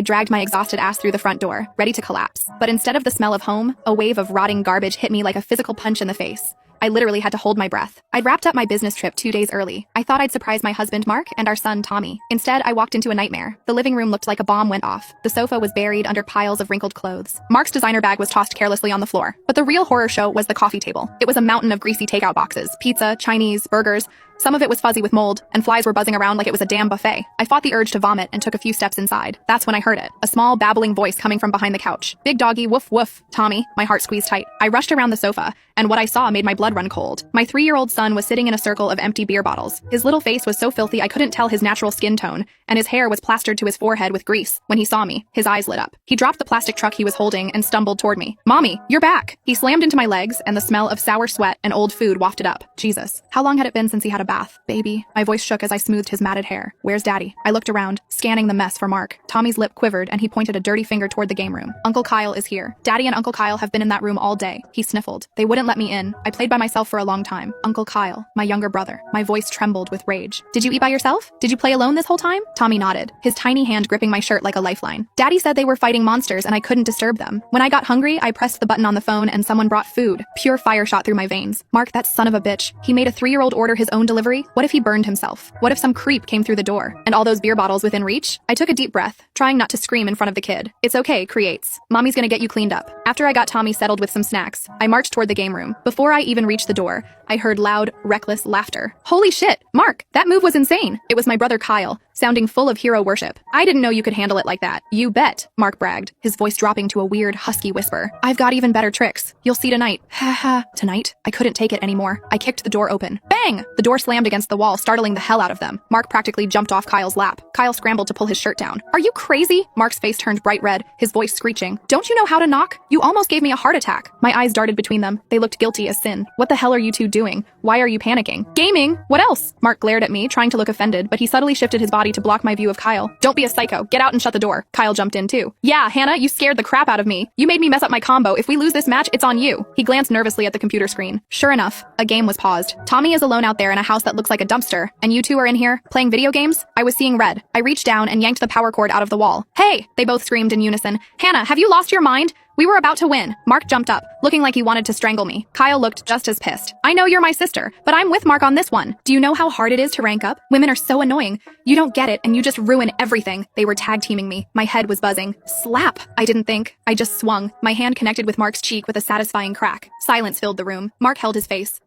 I dragged my exhausted ass through the front door, ready to collapse. But instead of the smell of home, a wave of rotting garbage hit me like a physical punch in the face. I literally had to hold my breath. I'd wrapped up my business trip 2 days early. I thought I'd surprise my husband Mark and our son Tommy. Instead, I walked into a nightmare. The living room looked like a bomb went off. The sofa was buried under piles of wrinkled clothes. Mark's designer bag was tossed carelessly on the floor. But the real horror show was the coffee table. It was a mountain of greasy takeout boxes. Pizza, Chinese, burgers. Some of it was fuzzy with mold, and flies were buzzing around like it was a damn buffet. I fought the urge to vomit and took a few steps inside. That's when I heard it. A small, babbling voice coming from behind the couch. "Big doggy, woof woof." Tommy. My heart squeezed tight. I rushed around the sofa, and what I saw made my blood run cold. My 3-year-old son was sitting in a circle of empty beer bottles. His little face was so filthy I couldn't tell his natural skin tone, and his hair was plastered to his forehead with grease. When he saw me, his eyes lit up. He dropped the plastic truck he was holding and stumbled toward me. "Mommy, you're back!" He slammed into my legs, and the smell of sour sweat and old food wafted up. Jesus. How long had it been since he had a bath? Baby. My voice shook as I smoothed his matted hair. "Where's Daddy?" I looked around, scanning the mess for Mark. Tommy's lip quivered, and he pointed a dirty finger toward the game room. "Uncle Kyle is here. Daddy and Uncle Kyle have been in that room all day." He sniffled. "They wouldn't let me in. I played by myself for a long time." Uncle Kyle, my younger brother. My voice trembled with rage. "Did you eat by yourself? Did you play alone this whole time?" Tommy nodded, his tiny hand gripping my shirt like a lifeline. "Daddy said they were fighting monsters and I couldn't disturb them. When I got hungry, I pressed the button on the phone and someone brought food. Pure fire shot through my veins. Mark, that son of a bitch. He made a 3-year-old order his own delivery? What if he burned himself? What if some creep came through the door? And all those beer bottles within reach?" I took a deep breath, trying not to scream in front of the kid. "It's okay, creates. Mommy's gonna get you cleaned up." After I got Tommy settled with some snacks, I marched toward the game room. Before I even reached the door, I heard loud, reckless laughter. "Holy shit, Mark, that move was insane." It was my brother Kyle, sounding full of hero worship. "I didn't know you could handle it like that." "You bet," Mark bragged, his voice dropping to a weird, husky whisper. "I've got even better tricks. You'll see tonight." Ha ha. Tonight? I couldn't take it anymore. I kicked the door open. Bang! The door slammed against the wall, startling the hell out of them. Mark practically jumped off Kyle's lap. Kyle scrambled to pull his shirt down. "Are you crazy?" Mark's face turned bright red, his voice screeching. "Don't you know how to knock? You almost gave me a heart attack." My eyes darted between them. They looked guilty as sin. "What the hell are you two doing? Why are you panicking?" "Gaming! What else?" Mark glared at me, trying to look offended, but he subtly shifted his body to block my view of Kyle. "Don't be a psycho. Get out and shut the door." Kyle jumped in too. "Yeah, Hannah, you scared the crap out of me. You made me mess up my combo. If we lose this match, it's on you." He glanced nervously at the computer screen. Sure enough, a game was paused. Tommy is alone out there in a house that looks like a dumpster, and you two are in here, playing video games? I was seeing red. I reached down and yanked the power cord out of the wall. "Hey!" They both screamed in unison. "Hannah, have you lost your mind? We were about to win." Mark jumped up, looking like he wanted to strangle me. Kyle looked just as pissed. "I know you're my sister, but I'm with Mark on this one. Do you know how hard it is to rank up? Women are so annoying. You don't get it, and you just ruin everything." They were tag-teaming me. My head was buzzing. Slap! I didn't think. I just swung. My hand connected with Mark's cheek with a satisfying crack. Silence filled the room. Mark held his face.